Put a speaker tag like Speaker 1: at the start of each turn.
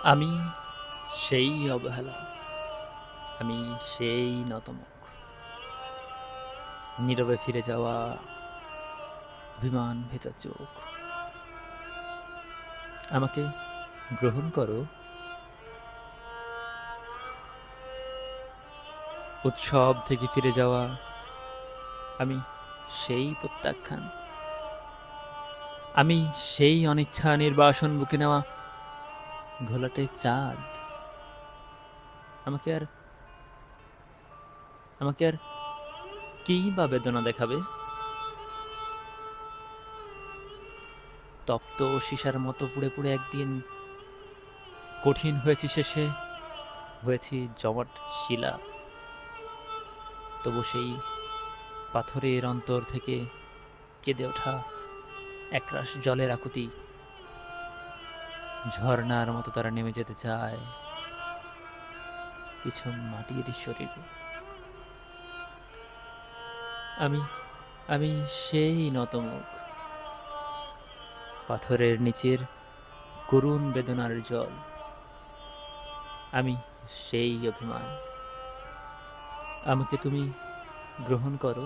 Speaker 1: আমি সেই অবহেলা, আমি সেই নতমুখ, নীরবে ফিরে যাওয়া, অভিমান ভেজা চোখ। আমাকে গ্রহণ করো, উৎসব থেকে ফিরে যাওয়া, আমি সেই প্রত্যাখ্যান, আমি সেই অনিচ্ছা নির্বাসন বুকে নেওয়া ঘোলাটে চাঁদ। আমাকে আর আমাকে আর কি বা বেদনা দেখাবে? তপ্ত সীসার মতো পুড়ে পুড়ে একদিন কঠিন হয়েছি, শেষে হয়েছি জমাট শিলা। তবু সেই পাথরের অন্তর থেকে কেঁদে ওঠা একরাশ জলের আকুতি, ঝর্ণার মতো তারা নেমে যেতে চায় কিছু মাটির শরীরে। আমি আমি সেই নতমুখ, পাথরের নিচের করুণ বেদনার জল। আমি সেই অভিমান। আমাকে তুমি গ্রহণ করো।